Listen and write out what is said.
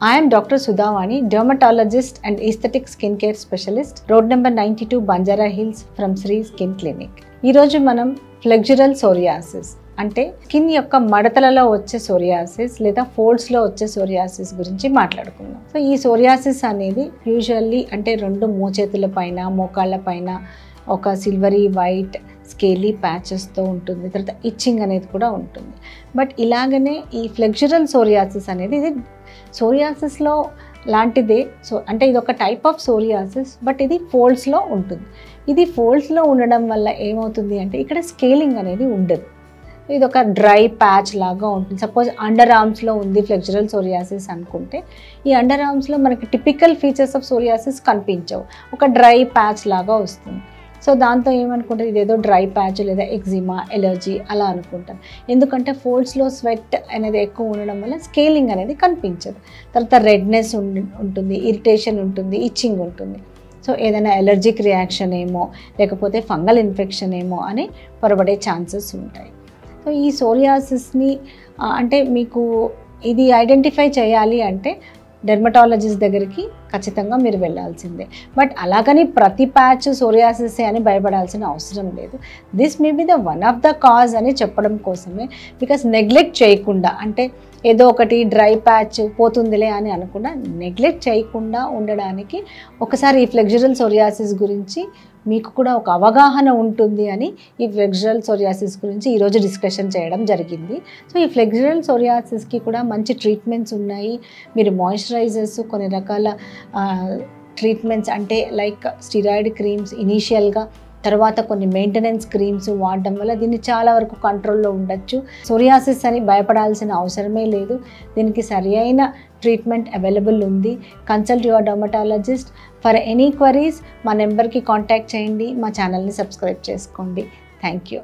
I am Dr. Sudhavani, dermatologist and aesthetic skincare specialist, road number 92 Banjara Hills from Sri Skin Clinic. ఈరోజు మనం ఫ్లెక్జురల్ psoriasis అంటే skin యొక్క మడతలలో వచ్చే psoriasis లేదా ఫోల్డ్స్లో వచ్చే సోరియాసిస్ గురించి మాట్లాడుకుందాం. సో ఈ సోరియాసిస్ అనేది యూజువల్లీ అంటే రెండు మోచేతుల పైన మోకాళ్ళ పైన ఒక సిల్వరీ వైట్ స్కేలీ ప్యాచెస్తో ఉంటుంది. తర్వాత ఇచ్చింగ్ అనేది కూడా ఉంటుంది. బట్ ఇలాగనే ఈ ఫ్లెక్జురల్ సోరియాసిస్ అనేది ఇది సోరియాసిస్లో లాంటిదే. సో అంటే ఇది ఒక టైప్ ఆఫ్ సోరియాసిస్, బట్ ఇది ఫోల్డ్స్లో ఉంటుంది. ఇది ఫోల్డ్స్లో ఉండడం వల్ల ఏమవుతుంది అంటే ఇక్కడ స్కేలింగ్ అనేది ఉండదు. ఇది ఒక డ్రై ప్యాచ్ లాగా ఉంటుంది. సపోజ్ అండర్ ఆర్మ్స్లో ఉంది ఫ్లెక్జురల్ సోరియాసిస్ అనుకుంటే, ఈ అండర్ ఆర్మ్స్లో మనకి టిపికల్ ఫీచర్స్ ఆఫ్ సోరియాసిస్ కనిపించవు, ఒక డ్రై ప్యాచ్ లాగా వస్తుంది. సో దాంతో ఏమనుకుంటారు, ఇదేదో డ్రై ప్యాచ్ లేదా ఎగ్జిమా ఎలర్జీ అలా అనుకుంటారు. ఎందుకంటే ఫోల్డ్స్లో స్వెట్ అనేది ఎక్కువ ఉండడం వల్ల స్కేలింగ్ అనేది కనిపించదు. తర్వాత రెడ్నెస్ ఉంటుంది, ఇరిటేషన్ ఉంటుంది, ఇచ్చింగ్ ఉంటుంది. సో ఏదైనా ఎలర్జిక్ రియాక్షన్ ఏమో లేకపోతే ఫంగల్ ఇన్ఫెక్షన్ ఏమో అని పొరబడే ఛాన్సెస్ ఉంటాయి. సో ఈ సోరియాసిస్ని అంటే మీకు ఇది ఐడెంటిఫై చేయాలి అంటే డెర్మటాలజిస్ట్ దగ్గరికి ఖచ్చితంగా మీరు వెళ్ళాల్సిందే. బట్ అలాగని ప్రతి ప్యాచ్ సోరియాసిస్ అని భయపడాల్సిన అవసరం లేదు. This may be the one of the cause అని చెప్పడం కోసమే, బికాస్ నెగ్లెక్ట్ చేయకుండా అంటే ఏదో ఒకటి డ్రై ప్యాచ్ పోతుందిలే అని అనకుండా నెగ్లెక్ట్ చేయకుండా ఉండడానికి ఒకసారి ఈ ఫ్లెక్జురల్ సోరియాసిస్ గురించి మీకు కూడా ఒక అవగాహన ఉంటుంది అని ఈ ఫ్లెక్జురల్ సోరియాసిస్ గురించి ఈరోజు డిస్కషన్ చేయడం జరిగింది. సో ఈ ఫ్లెక్జురల్ సోరియాసిస్కి కూడా మంచి ట్రీట్మెంట్స్ ఉన్నాయి. మీరు మాయిశ్చరైజర్స్, కొన్ని రకాల ట్రీట్మెంట్స్ అంటే లైక్ స్టిరాయిడ్ క్రీమ్స్ ఇనీషియల్గా, తర్వాత కొన్ని మెయింటెనెన్స్ క్రీమ్స్ వాడడం వల్ల దీన్ని చాలా వరకు కంట్రోల్లో ఉండొచ్చు. సోరియాసిస్ అని భయపడాల్సిన అవసరమే లేదు. దీనికి సరి అయిన ట్రీట్మెంట్ అవైలబుల్ ఉంది. Consult your dermatologist. For any queries మా నెంబర్కి కాంటాక్ట్ చేయండి. మా ఛానల్ని సబ్స్క్రైబ్ చేసుకోండి. Thank you.